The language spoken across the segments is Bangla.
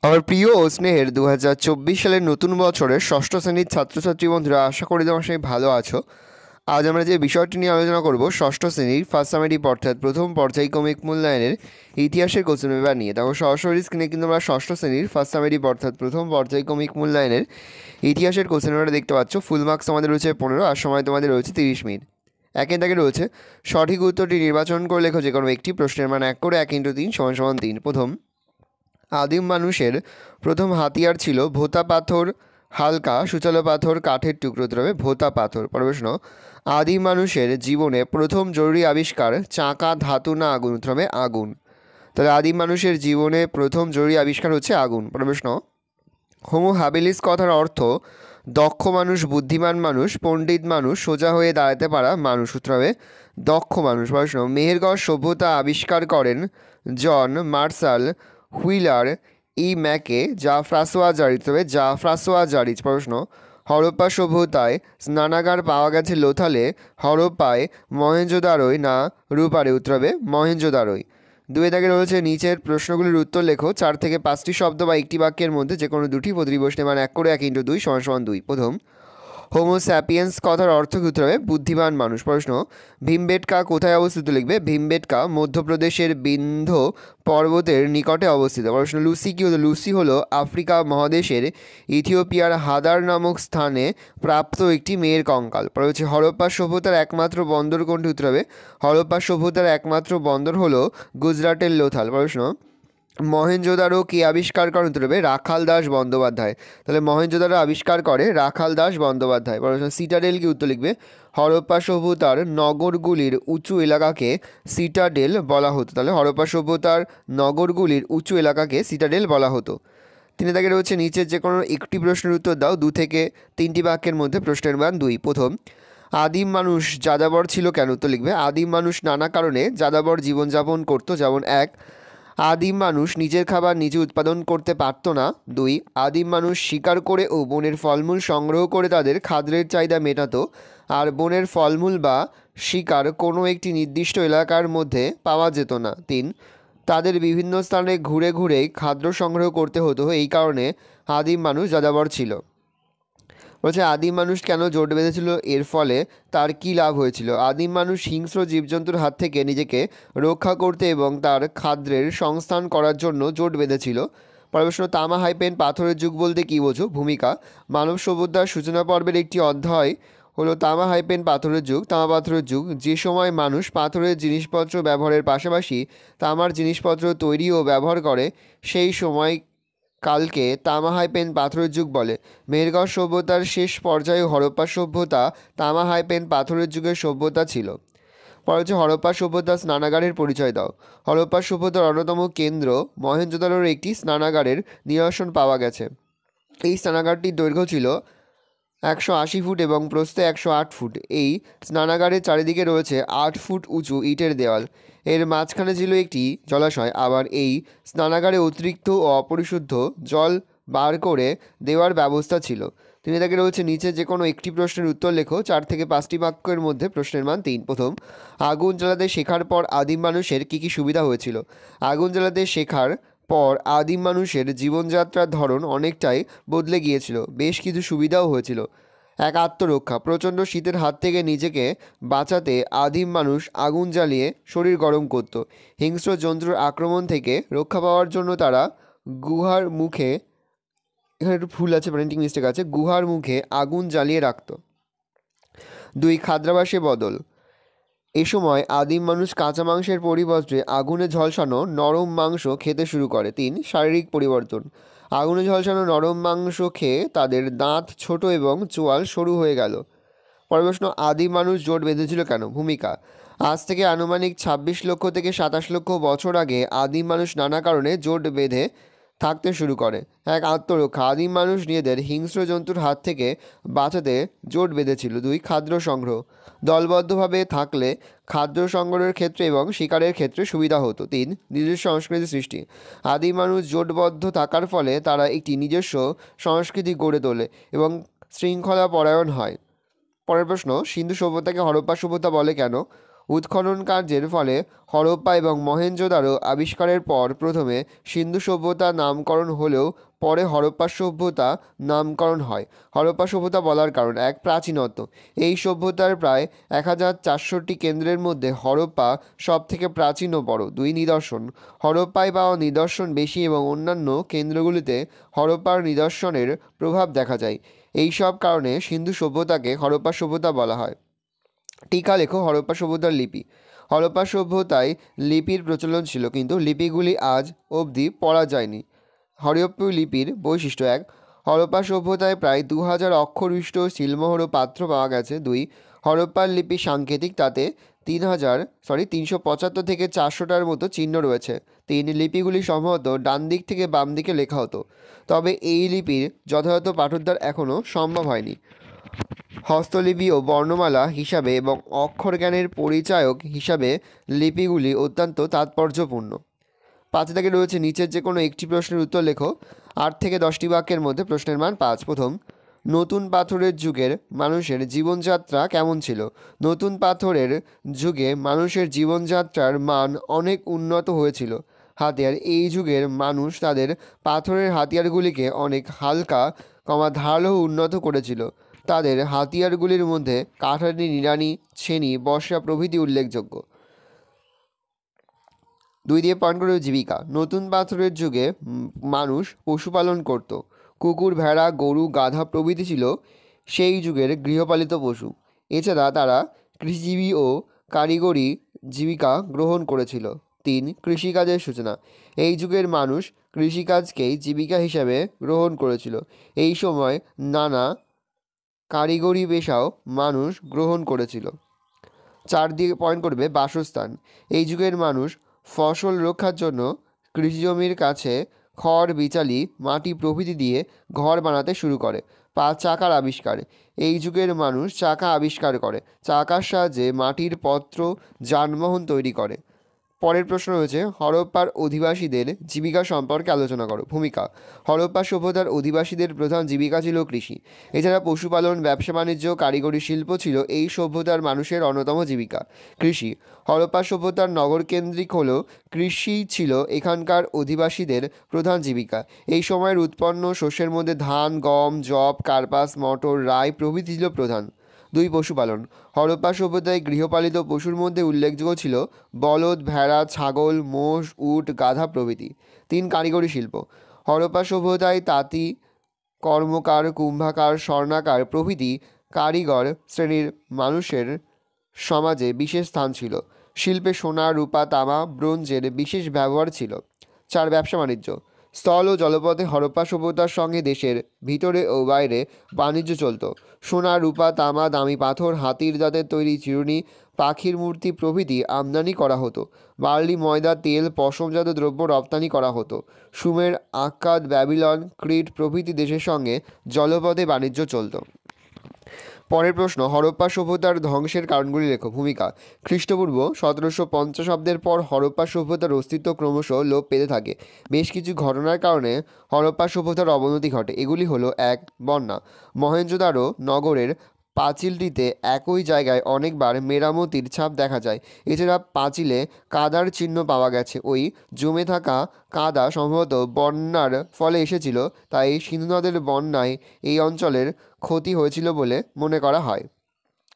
আমার প্রিয় ও স্নেহের 2024 সালের নতুন বছরের ষষ্ঠ শ্রেণীর ছাত্রছাত্রী বন্ধুরা, আশা করি তোমার সবাই ভালো আছো। আজ আমরা যে বিষয়টি নিয়ে আলোচনা করব ষষ্ঠ শ্রেণীর ফার্স্ট সামেটিভ অর্থাৎ প্রথম পর্যায়ক্রমিক মূল্যায়নের ইতিহাসের কোশ্চেন পেপার নিয়ে। দেখো সরাসরি স্ক্রিনে কিন্তু আমরা ষষ্ঠ শ্রেণীর ফার্স্ট সামেটিভ অর্থাৎ প্রথম পর্যায়ক্রমিক মূল্যায়নের ইতিহাসের কোশ্চেন পেপারটা দেখতে পাচ্ছ। ফুল মার্কস আমাদের রয়েছে 15 আর সময় তোমাদের রয়েছে 30 মিনিট। একের দাগে রয়েছে সঠিক উত্তরটি নির্বাচন করে লেখো যে কোনো একটি প্রশ্নের মান 1 করে 1 × 3 = 3। প্রথম, আদিম মানুষের প্রথম হাতিয়ার ছিল ভোঁতা পাথর, হালকা সুচালো পাথর, কাঠের টুকরো, তবে ভোঁতা পাথর। প্রশ্ন, আদিম মানুষের জীবনে প্রথম জরুরি আবিষ্কার চাকা, ধাতু না আগুন, তবে আগুন। তাহলে আদিম মানুষের জীবনে প্রথম জরুরি আবিষ্কার হচ্ছে আগুন। প্রশ্ন, হোমো হ্যাবিলিস কথার অর্থ দক্ষ মানুষ, বুদ্ধিমান মানুষ, পণ্ডিত মানুষ, সোজা হয়ে দাঁড়াতে পারা মানুষ, তবে দক্ষ মানুষ। প্রশ্ন, মেহেরগড় সভ্যতা আবিষ্কার করেন জন মার্শাল হুইলার ই ম্যাকে, যা ফ্রাসোয়া জারিজ, তবে যা ফ্রাসোয়া জারিজ। প্রশ্ন, হরপ্পা সভ্যতায় স্নানাগার পাওয়া গেছে লোথালে, হরপ্পায়, মহেঞ্জোদারোয় না রূপারে, উত্তরে মহেঞ্জোদারোয়। দুই দাগে রয়েছে নিচের প্রশ্নগুলির উত্তর লেখো। 4 থেকে 5টি শব্দ বা একটি বাক্যের মধ্যে যে কোনো দুটি প্রতিটি প্রশ্নের মান 1 করে 1 × 2 = 2। প্রথম, হোমো স্যাপিয়েন্স কথার অর্থ কী, উত্তর হবে বুদ্ধিমান মানুষ। প্রশ্ন, ভীমবেটকা কোথায় অবস্থিত, লিখবে ভীমবেটকা মধ্যপ্রদেশের বিন্ধ্য পর্বতের নিকটে অবস্থিত। প্রশ্ন, লুসি কী হলো, লুসি হলো আফ্রিকা মহাদেশের ইথিওপিয়ার হাদার নামক স্থানে প্রাপ্ত একটি মেয়ের কঙ্কাল। পরে হচ্ছে হরপ্পা সভ্যতার একমাত্র বন্দর কোনটি, উত্তর হবে হরপ্পা সভ্যতার একমাত্র বন্দর হলো গুজরাটের লোথাল। প্রশ্ন, মহেঞ্জোদারো কে আবিষ্কার করেন, উত্তর হবে রাখাল দাস বন্দ্যোপাধ্যায়। তাহলে মহেঞ্জোদারো আবিষ্কার করে রাখাল দাস বন্দ্যোপাধ্যায়। প্রশ্ন, সিটাডেল কি, উত্তর লিখবে হরপ্পা সভ্যতার নগরগুলির উঁচু এলাকাকে সিটাডেল বলা হতো। তাহলে হরপ্পা সভ্যতার নগরগুলির উঁচু এলাকাকে সিটাডেল বলা হতো। তিনি তাকে রয়েছে নিচের যে কোনো একটি প্রশ্নের উত্তর দাও। 2 থেকে 3টি বাক্যের মধ্যে প্রশ্নের মান 2। প্রথম, আদিম মানুষ যাযাবর ছিল কেন, উত্তর লিখবে আদিম মানুষ নানা কারণে যাযাবর জীবনযাপন করত। যেমন 1, আদিম মানুষ নিজের খাবার নিজে উৎপাদন করতে পারত না। 2, আদিম মানুষ শিকার করে ও বনের ফলমূল সংগ্রহ করে তাদের খাদ্যের চাহিদা মেটাতো, আর বনের ফলমূল বা শিকার কোনো একটি নির্দিষ্ট এলাকার মধ্যে পাওয়া যেত না। 3, তাদের বিভিন্ন স্থানে ঘুরে ঘুরে খাদ্য সংগ্রহ করতে হতো, এই কারণে আদিম মানুষ যাযাবর ছিল। বলছে আদিম মানুষ কেন জোট বেঁধেছিল, এর ফলে তার কী লাভ হয়েছিল। আদিম মানুষ হিংস্র জীবজন্তুর হাত থেকে নিজেকে রক্ষা করতে এবং তার খাদ্যের সংস্থান করার জন্য জোট বেঁধেছিল। প্রশ্ন, তামা হাইপেন পাথরের যুগ বলতে কী বোঝো। ভূমিকা, মানব সভ্যতার সূচনা পর্বের একটি অধ্যায় হলো তামা হাইপেন পাথরের যুগ। তামা পাথরের যুগ যে সময় মানুষ পাথরের জিনিসপত্র ব্যবহারের পাশাপাশি তামার জিনিসপত্র তৈরি ও ব্যবহার করে, সেই সময় কালকে তামা হাইপেন পাথরের যুগ বলে। মেহেরগড় সভ্যতার শেষ পর্যায়ে হরপ্পা সভ্যতা তামা হাইপেন পাথরের যুগের সভ্যতা ছিল। পরে হচ্ছে হরপ্পা সভ্যতার স্নানাগারের পরিচয় দাও। হরপ্পা সভ্যতার অন্যতম কেন্দ্র মহেঞ্জোদারোর একটি স্নানাগারের নিদর্শন পাওয়া গেছে। এই স্নানাগারটির দৈর্ঘ্য ছিল 180 ফুট এবং প্রস্থে 108 ফুট। এই স্নানাগারের চারিদিকে রয়েছে 8 ফুট উঁচু ইটের দেওয়াল। এর মাঝখানে ছিল একটি জলাশয়। আবার এই স্নানাগারে অতিরিক্ত ও অপরিশুদ্ধ জল বার করে দেওয়ার ব্যবস্থা ছিল। তিনি তাকে রয়েছে নিচে যে কোনো একটি প্রশ্নের উত্তর লেখো। 4 থেকে 5টি বাক্যের মধ্যে প্রশ্নের মান 3। প্রথম, আগুন জ্বালাতে শেখার পর আদিম মানুষের কী কী সুবিধা হয়েছিল। আগুন জ্বালাতে শেখার পর আদিম মানুষের জীবনযাত্রার ধরন অনেকটাই বদলে গিয়েছিল, বেশ কিছু সুবিধাও হয়েছিল। 1, আত্মরক্ষা, প্রচণ্ড শীতের হাত থেকে নিজেকে বাঁচাতে আদিম মানুষ আগুন জ্বালিয়ে শরীর গরম করত। হিংস্র জন্তুর আক্রমণ থেকে রক্ষা পাওয়ার জন্য তারা গুহার মুখে, এখানে একটু ভুল আছে, প্রিন্টিং মিস্টেক আছে, গুহার মুখে আগুন জ্বালিয়ে রাখত। 2, খাদ্যাভ্যাসে বদল, এ সময় আদিম মানুষ কাঁচা মাংসের পরিবর্তে আগুনে ঝলসানো নরম মাংস খেতে শুরু করে। 3, শারীরিক পরিবর্তন, আগুনে ঝলসানো নরম মাংস খেয়ে তাদের দাঁত ছোট এবং চোয়াল সরু হয়ে গেল। পরের প্রশ্ন, আদিম মানুষ জোট বেঁধেছিল কেন। ভূমিকা, আজ থেকে আনুমানিক 26 লক্ষ থেকে 27 লক্ষ বছর আগে আদিম মানুষ নানা কারণে জোট বেঁধে থাকতে শুরু করে। 1, আত্মরক্ষা, আদিম মানুষ নিজেদের হিংস্র জন্তুর হাত থেকে বাঁচাতে জোট বেঁধেছিল। 2, খাদ্য সংগ্রহ, দলবদ্ধভাবে থাকলে খাদ্য সংগ্রহের ক্ষেত্রে এবং শিকারের ক্ষেত্রে সুবিধা হতো। 3, নিজস্ব সংস্কৃতি সৃষ্টি, আদিম মানুষ জোটবদ্ধ থাকার ফলে তারা একটি নিজস্ব সংস্কৃতি গড়ে তোলে এবং শৃঙ্খলা পরায়ণ হয়। পরের প্রশ্ন, সিন্ধু সভ্যতাকে হরপ্পা সভ্যতা বলে কেন। উৎখনন কার্যের ফলে হরপ্পা এবং মহেঞ্জোদারো আবিষ্কারের পর প্রথমে সিন্ধু সভ্যতা নামকরণ হলেও পরে হরপ্পা সভ্যতা নামকরণ হয়। হরপ্পা সভ্যতা বলার কারণ: এক, প্রাচীনত্ব। এই সভ্যতার প্রায় 1400টি কেন্দ্রের মধ্যে হরপ্পা সবথেকে প্রাচীন ও বড়। দুই, নিদর্শন। হরপ্পায় পাওয়া নিদর্শন বেশি এবং অন্যান্য কেন্দ্রগুলিতে হরপ্পার নিদর্শনের প্রভাব দেখা যায়। এই সব কারণে সিন্ধু সভ্যতাকে হরপ্পা সভ্যতা বলা হয়। টিকা লেখো হরপ্পা সভ্যতার লিপি। হরপ্পা সভ্যতায় লিপির প্রচলন ছিল, কিন্তু লিপিগুলি আজ অবধি পড়া যায়নি। হরপ্পা লিপির বৈশিষ্ট্য: এক, হরপ্পা সভ্যতায় প্রায় 2000 অক্ষরবিশিষ্ট সিলমোহর ও পাত্র পাওয়া গেছে। দুই, হরপ্পার লিপি সাংকেতিক, তাতে 375 থেকে 400টার মতো চিহ্ন রয়েছে। তিন, লিপিগুলি সম্ভবত ডান দিক থেকে বাম দিকে লেখা হতো, তবে এই লিপির যথাযথ পাঠোদ্ধার এখনও সম্ভব হয়নি। হস্তলিপি ও বর্ণমালা হিসাবে এবং অক্ষর জ্ঞানের পরিচায়ক হিসাবে লিপিগুলি অত্যন্ত তাৎপর্যপূর্ণ। 5 দাগে রয়েছে নিচের যে কোনো একটি প্রশ্নের উত্তর লেখো। 8 থেকে 10টি বাক্যের মধ্যে প্রশ্নের মান 5। প্রথম, নতুন পাথরের যুগের মানুষের জীবনযাত্রা কেমন ছিল? নতুন পাথরের যুগে মানুষের জীবনযাত্রার মান অনেক উন্নত হয়েছিল। হাতিয়ার: এই যুগের মানুষ তাদের পাথরের হাতিয়ারগুলিকে অনেক হালকা, ধারালো উন্নত করেছিল। তাদের হাতিয়ারগুলির মধ্যে কাঠারি, নিড়ানি, ছেনি, বর্ষা প্রভৃতি উল্লেখযোগ্য। 2 দিয়ে পয়েন্ট করে জীবিকা। নতুন পাথরের যুগে মানুষ পশুপালন করত। কুকুর, ভেড়া, গরু, গাধা প্রভৃতি ছিল সেই যুগের গৃহপালিত পশু। এছাড়া তারা কৃষিজীবী ও কারিগরি জীবিকা গ্রহণ করেছিল। 3, কৃষিকাজের সূচনা। এই যুগের মানুষ কৃষিকাজকেই জীবিকা হিসাবে গ্রহণ করেছিল। এই সময় নানা কারিগরি পেশাও মানুষ গ্রহণ করেছিল। 4 দিয়ে পয়েন্ট করবে বাসস্থান। এই যুগের মানুষ ফসল রক্ষার জন্য কৃষিজমির কাছে খড়, বিচালি, মাটি প্রভৃতি দিয়ে ঘর বানাতে শুরু করে। 5, চাকার আবিষ্কার। এই যুগের মানুষ চাকা আবিষ্কার করে। চাকার সাহায্যে মাটির পত্র, যানবাহন তৈরি করে। পরের প্রশ্ন রয়েছে হরপ্পার অধিবাসীদের জীবিকা সম্পর্কে আলোচনা করো। ভূমিকা: হরপ্পা সভ্যতার অধিবাসীদের প্রধান জীবিকা ছিল কৃষি। এছাড়া পশুপালন, ব্যবসা বাণিজ্য, কারিগরি শিল্প ছিল এই সভ্যতার মানুষের অন্যতম জীবিকা। কৃষি: হরপ্পা সভ্যতার নগরকেন্দ্রিক হলেও কৃষি ছিল এখানকার অধিবাসীদের প্রধান জীবিকা। এই সময়ের উৎপন্ন শস্যের মধ্যে ধান, গম, যব, কার্পাস, মটর, রাই প্রভৃতি ছিল প্রধান। 2, পশুপালন। হরপ্পা সভ্যতায় গৃহপালিত পশুর মধ্যে উল্লেখযোগ্য ছিল বলদ, ভেড়া, ছাগল, মোষ, উট, গাধা প্রভৃতি। 3, কারিগরি শিল্প। হরপ্পা সভ্যতায় তাঁতি, কর্মকার, কুম্ভকার, স্বর্ণকার প্রভৃতি কারিগর শ্রেণীর মানুষের সমাজে বিশেষ স্থান ছিল। শিল্পে সোনা, রূপা, তামা, ব্রোঞ্জের বিশেষ ব্যবহার ছিল। 4, ব্যবসা বাণিজ্য। স্থল ও জলপথে হরপ্পা সভ্যতার সঙ্গে দেশের ভিতরে ও বাইরে বাণিজ্য চলত। সোনা, রূপা, তামা, দামি পাথর, হাতির দাঁতের তৈরি চিরুনি, পাখির মূর্তি প্রভৃতি আমদানি করা হতো। বার্লি, ময়দা, তেল, পশমজাত দ্রব্য রপ্তানি করা হতো। সুমের, আক্কাদ, ব্যাবিলন, ক্রিট প্রভৃতি দেশের সঙ্গে জলপথে বাণিজ্য চলত। পরের প্রশ্ন হরপ্পা সভ্যতার ধ্বংসের কারণগুলি লেখো। ভূমিকা: খ্রিস্টপূর্ব 1750 অব্দের পর হরপ্পা সভ্যতার অস্তিত্ব ক্রমশ লোপ পেতে থাকে। বেশ কিছু ঘটনার কারণে হরপ্পা সভ্যতার অবনতি ঘটে। এগুলি হলো: 1, বন্যা। মহেঞ্জোদারো নগরের পাঁচিলটিতে একই জায়গায় অনেকবার মেরামতির ছাপ দেখা যায়। এছাড়া পাঁচিলে কাদার চিহ্ন পাওয়া গেছে। ওই জমে থাকা কাদা সম্ভবত বন্যার ফলে এসেছিল, তাই সিন্ধু নদের বন্যায় এই অঞ্চলের ক্ষতি হয়েছিল বলে মনে করা হয়।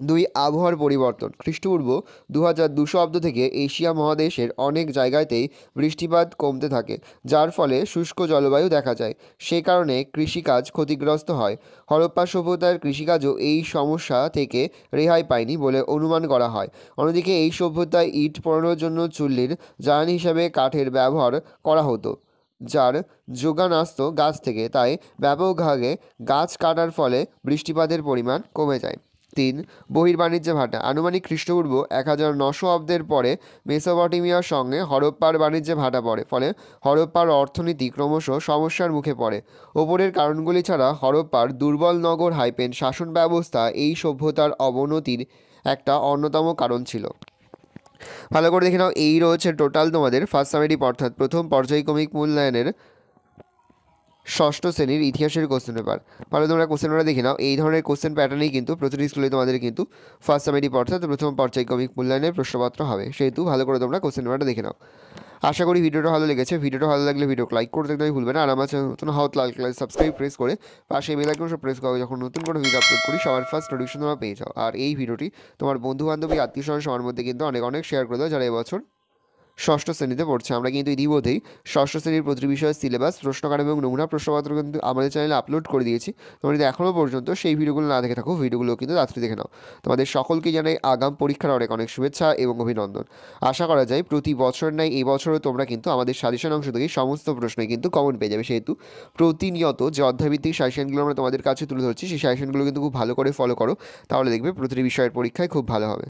2, আবহাওয়ার পরিবর্তন। খ্রিস্টপূর্ব 2200 অব্দ থেকে এশিয়া মহাদেশের অনেক জায়গাতেই বৃষ্টিপাত কমতে থাকে, যার ফলে শুষ্ক জলবায়ু দেখা যায়। সে কারণে কৃষিকাজ ক্ষতিগ্রস্ত হয়। হরপ্পা সভ্যতার কৃষিকাজও এই সমস্যা থেকে রেহাই পায়নি বলে অনুমান করা হয়। অন্যদিকে এই সভ্যতায় ইট পোড়ানোর জন্য চুল্লির জ্বালানি হিসাবে কাঠের ব্যবহার করা হতো, যার যোগান আসত গাছ থেকে, তাই ব্যাপকভাবে গাছ কাটার ফলে বৃষ্টিপাতের পরিমাণ কমে যায়। 3, বহির্বাণিজ্যে ভাটা। আনুমানিক খ্রিস্টপূর্ব 1900 অব্দের পরে মেসোপটেমিয়ার সঙ্গে হরপ্পার বাণিজ্যে ভাটা পড়ে, ফলে হরপ্পার অর্থনীতি ক্রমশ সমস্যার মুখে পড়ে। ওপরের কারণগুলি ছাড়া হরপ্পার দুর্বল নগর শাসন ব্যবস্থা এই সভ্যতার অবনতির একটা অন্যতম কারণ ছিল। ভালো করে দেখে নাও, এই রয়েছে টোটাল তোমাদের ফার্স্ট সামেটিভ অর্থাৎ প্রথম পর্যায়ক্রমিক মূল্যায়নের ষষ্ঠ শ্রেণীর ইতিহাসের কোশ্চেন পেপার। ভালো তোমরা কোশ্চেন পেপার দেখে নাও। এই ধরনের কোশ্চেন প্যাটার্নেই কিন্তু প্রতিটি স্কুলে তোমাদের কিন্তু ফার্স্ট সামেটিভ অর্থাৎ প্রথম পর্যায়ক্রমিক মূল্যায়নের প্রশ্নপত্র হবে, সেহেতু ভালো করে তোমরা কোশ্চেন পেপারটা দেখে নাও। আশা করি ভিডিওটা ভালো লেগেছে। ভিডিওটা ভালো লাগলে ভিডিওকে লাইক করতে একদমই ভুলবে না। আর আমার চ্যানেল নতুন হওয়া লাল কালার সাবস্ক্রাইব প্রেস করে পাশে বেল আইকন প্রেস করো, যখন নতুন কোনো ভিডিও আপলোড করি সবার ফার্স্ট নোটিফিকেশন তোমরা পেয়ে যাও। আর এই ভিডিওটি তোমার বন্ধু বান্ধবী আত্মীয় স্বজন সবার মধ্যে কিন্তু অনেক অনেক শেয়ার করে দাও যারা এবছর ষষ্ঠ শ্রেণীতে পড়ছে। আমরা কিন্তু ইতিমধ্যেই ষষ্ঠ শ্রেণীর প্রতিটি বিষয়ের সিলেবাস, প্রশ্নকাঠামো এবং নমুনা প্রশ্নপত্র কিন্তু আমাদের চ্যানেলে আপলোড করে দিয়েছি। তোমরা যদি এখনও পর্যন্ত সেই ভিডিওগুলো না দেখে থাকো, ভিডিওগুলো কিন্তু তাড়াতাড়ি দেখে নাও। তোমাদের সকলকে জানাই আগাম পরীক্ষার অনেক অনেক শুভেচ্ছা এবং অভিনন্দন। আশা করা যায় প্রতি বছর নাই এই বছরও তোমরা কিন্তু আমাদের সাজেশন অংশ থেকে সমস্ত প্রশ্নই কিন্তু কমন পেয়ে যাবে, সেহেতু প্রতিনিয়ত যে অধ্যায়ভিত্তিক সাজেশনগুলো আমরা তোমাদের কাছে তুলে ধরছি সেই সাজেশনগুলো কিন্তু খুব ভালো করে ফলো করো, তাহলে দেখবে প্রতিটি বিষয়ের পরীক্ষায় খুব ভালো হবে।